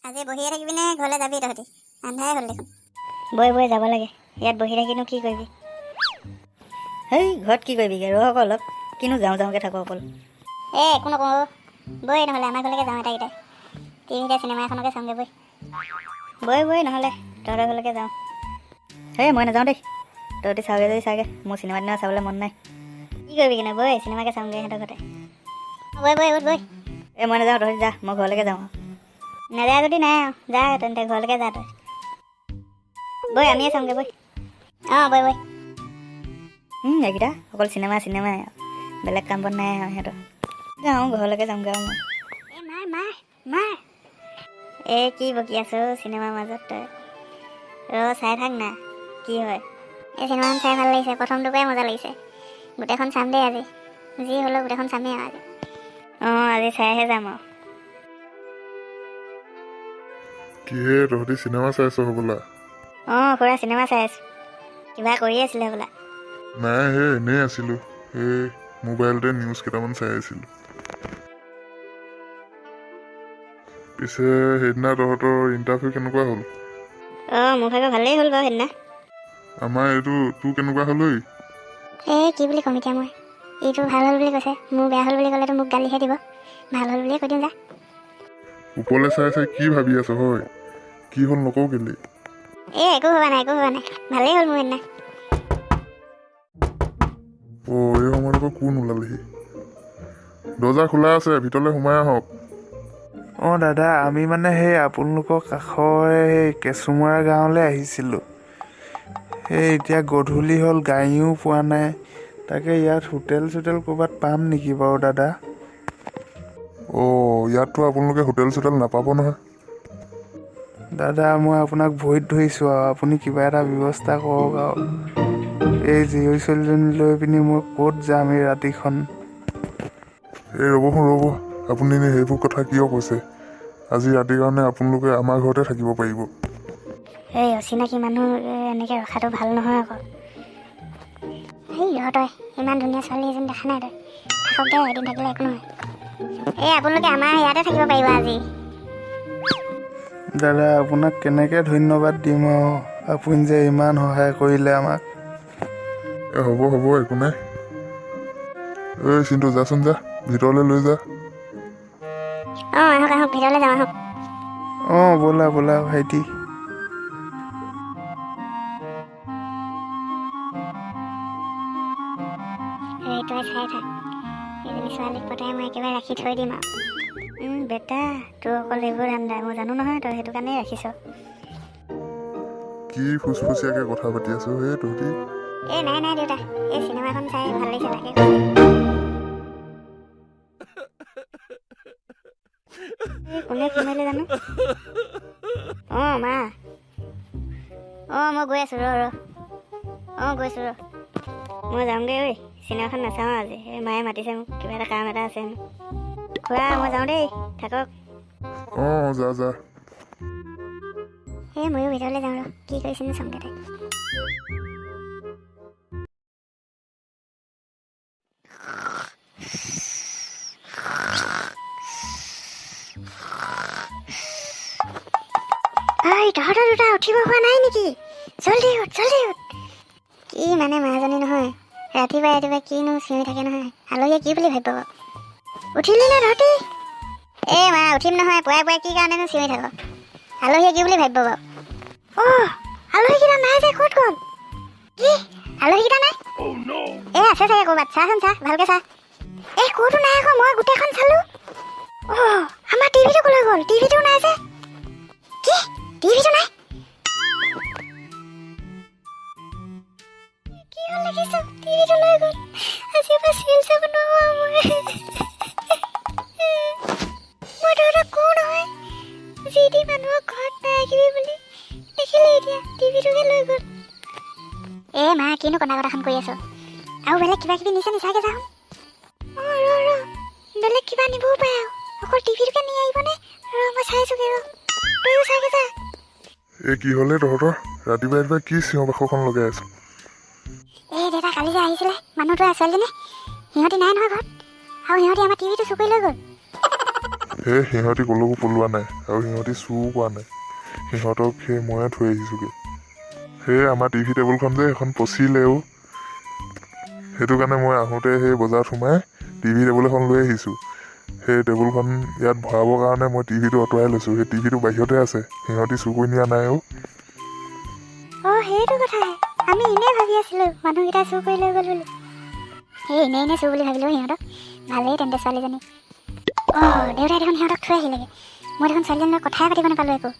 আজি বহিয়ে থাকিবি নে ঘৰলৈ যাবি তহঁতি? আন্ধাৰে হ'ল দেখোন। বৈ যাব লাগে। ইয়াত বহি থাকিনো কি কৰিবি? হেই ঘৰত কি কৰিবিগৈ, ৰহ আকৌ অলপ। কিনো যাওঁকৈ থাকোঁ অকল। একো নকওঁ। বৈ নহ'লে আমাৰ ঘৰলৈকে যাওঁ এটাইকেইটাই। টিভিতে চিনেমা এখনকে চাওঁগৈ বৈ নহ'লে তহঁতৰ ঘৰলৈকে যাওঁ। হেই মই নাযাওঁ দেই, তহঁতি চাওঁগৈ যদি চাগে, মোৰ চিনেমা দিনা চাবলৈ মন নাই। কি কৰিবি কিনে বৈ চিনেমাকে চাওঁগৈ সিহঁতৰ ঘৰতে। বৈ উঠ বৈ। মই নাযাওঁ, তহঁতি যা, মই ঘৰলৈকে যাওঁ। নাযায় যদি নাই আৰু যা তেন্তে ঘৰলৈকে যা তই। বৈ আমিয়ে চাওঁগৈ বৈ। অঁ বৈ। এইকেইটা অকল চিনেমাই বেলেগ কাম বন নাই আৰু সিহঁতৰ। যাওঁ ঘৰলৈকে যামগৈ আৰু মই। মাৰ কি বকি আছ চিনেমাৰ মাজত তই? চাই থাক না কি হয়। এই চিনেমাখন চাই ভাল লাগিছে, প্ৰথমটোৰ পৰাই মজা লাগিছে। গোটেইখন চাম দেই আজি, যি হ'লেও গোটেইখন চামেই আৰু আজি। আজি চাইহে যাম আৰু। কিহে তহঁতি চিনেমা চাইছ হ'বলা? খুৰা চিনেমা চাই আছোঁ। কিবা কৰি আছিলে হ'বলা? নাই এনেই আছিলোঁ, মোবাইলতে নিউজ কেইটামান চাই আছিলোঁ। পিছে সেইদিনা তহঁতৰ ইণ্টাৰভিউ কেনেকুৱা হ'ল? মোৰ ভাগৰ ভালেই হ'ল বাৰু সেইদিনা। আমাৰ এইটো তোৰ কেনেকুৱা হ'ল ঐ? কি বুলি ক'ম এতিয়া মই? এইটো ভাল হ'ল বুলি কৈছে, মোৰ বেয়া হ'ল বুলি ক'লেতো মোক গালিহে দিব। ভাল হ'ল বুলিয়ে কৈ দিম যা। ওপৰলৈ চাই কি ভাবি আছ হয়? কি হ'ল নকওঁ কেলে? একো ভবা নাই ভালেই হ'ল মোৰ সেইদিনা। এই সময়ত আকৌ কোন ওলালেহি? দৰ্জা খোলা আছে, ভিতৰলৈ সোমাই আহক। দাদা আমি মানে সেই আপোনালোকৰ কাষৰে সেই কেঁচুমৰা গাঁৱলৈ আহিছিলোঁ। এতিয়া গধূলি হ'ল, গাড়ীও পোৱা নাই। তাকে ইয়াত হোটেল ক'ৰবাত পাম নেকি বাৰু দাদা? ইয়াততো আপোনালোকে হোটেল চোটেল নাপাব নহয়। দাদা মই আপোনাক ভৰিত ধৰিছোঁ আৰু আপুনি কিবা এটা ব্যৱস্থা কৰক আৰু। এই জীয়ৰী ছোৱালীজনী লৈ পিনি মই ক'ত যাম এই ৰাতিখন? ৰ'ব আপুনি সেইবোৰ কথা কিয় কৈছে? আজি ৰাতিৰ কাৰণে আপোনালোকে আমাৰ ঘৰতে থাকিব পাৰিব। অচিনাকি মানুহ এনেকৈ ৰখাটো ভাল নহয় আকৌ। তই ইমান ধুনীয়া ছোৱালী এজনী দেখা নাই তই? থাকক দে, এদিন থাকিলে একো নহয়। আপোনালোকে আমাৰ ইয়াতে থাকিব পাৰিব আজি। দাদা আপোনাক কেনেকৈ ধন্যবাদ দিম আৰু, আপুনি যে ইমান সহায় কৰিলে আমাক। হ'ব একো নাই। চিন্তু যাচোন যা, ভিতৰলৈ লৈ যা। আহক ভিতৰলৈ যাওঁ আহক। ব'লা ভাইটি। তই চাই থাক, এজনী ছোৱালীক পতাই মই একেবাৰে ৰাখি থৈ দিম আৰু। বেটা তোৰ অকল এইবোৰ ধান্দা, মই জানো নহয় তই সেইটো কাৰণেই ৰাখিছ। কি ফুচফুচীয়াকৈ কথা পাতি আছো তহঁতি? নাই দেউতা, এই চিনেমাখন চাই ভাল লাগিছে তাকে। কোনে ফোন মাৰিলে জানো? মা। মই গৈ আছোঁ ৰ। গৈছোঁ ৰ। মই যামগৈ ঐ, চিনেমাখন নাচাওঁ আজি। মায়ে মাতিছে মোক, কিবা এটা কাম এটা আছে। খুৰা মই যাওঁ দেই, থাকক। যা। ময়ো ভিতৰলৈ যাওঁ ৰ, কি কৰিছেনো চাওঁগে তাই। তহঁতৰ দুটা উঠিব হোৱা নাই নেকি? জল্দি উঠ। কি মানে মাজনী নহয়, ৰাতিপুৱাই কিনো চিঞৰি থাকে নহয়। আলহীয়ে কি বুলি ভাবিব বাৰু? উঠিলি নে তহঁতি? মা উঠিম নহয়, পুৱাই কি কাৰণেনো চিঞৰি থাক? আলহীয়ে কি বুলি ভাবিব বাৰু? আলহীকেইটা নাই যে, ক'ত গ'ল? কি আলহীকেইটা নাই? আছে চাগে ক'ৰবাত। চাচোন চা, ভালকে চা। ক'তো নাই আকৌ, মই গোটেইখন চালো। আমাৰ টিভিটো ক'লৈ গ'ল? টিভিটো নাই যে। কি টিভিটো নাই? কি হ'ল দেখিছ? টিভিটো লৈ গ'ল। আজিৰ পৰা চিৰিয়েল চাব নোৱাৰো মই তহঁতক কওঁ নহয়, যি টি মানুহক ঘৰত নাৰাখিবি বুলি। দেখিলি এতিয়া টিভিটোকে লৈ গ'ল। মা কিনো কটাখন কৰি আছ? আৰু বেলেগ কিবা কিবি নিচা নিচাকে যাওঁ। ৰ বেলেগ কিবা নিবও পাৰে আৰু, অকল টিভিটোকে নি আহিবনে? মই চাইছোগে তইও চাগে যা। কি হ'লে তহঁতৰ? ৰাতিপুৱা কি চিঞৰ বাখৰখন লগাই আছো? দেউতা কালি যে আহিছিলে মানুহটো ছোৱালীজনী, সিহঁতি নাই নহয় ঘৰত, আৰু সিহঁতি আমাৰ টিভিটো চুৰ কৰি লৈ গ'ল। সেই সিহঁতি ক'লৈকো পলোৱা নাই আৰু সিহঁতি চুৰো কৰা নাই। সিহঁতক সেই ময়ে থৈ আহিছোঁগৈ। সেই আমাৰ টিভি টেবুলখন যে সেইখন পচিলেও, সেইটো কাৰণে মই আহোঁতে সেই বজাৰত সোমাই টিভি টেবুল এখন লৈ আহিছোঁ। সেই টেবুলখন ইয়াত ভৰাবৰ কাৰণে মই টিভিটো আঁতৰাই লৈছোঁ। সেই টিভিটো বাহিৰতে আছে, সিহঁতি চুৰ কৰি নিয়া নাই। অঁ সেইটো কথাহে, আমি এনেই ভাবি আছিলোঁ মানুহকেইটা চুৰ কৰি লৈ গ'ল বুলি। সেই এনেই চুৰ বুলি ভাবিলোঁ সিহঁতক। ভালেই তেন্তে ছোৱালীজনী। অঁ দেউতাই দেখোন সিহঁতক থৈ আহিলেগৈ। মই দেখোন ছোৱালীজনীৰ কথাই পাতিব নাপালোঁ একো।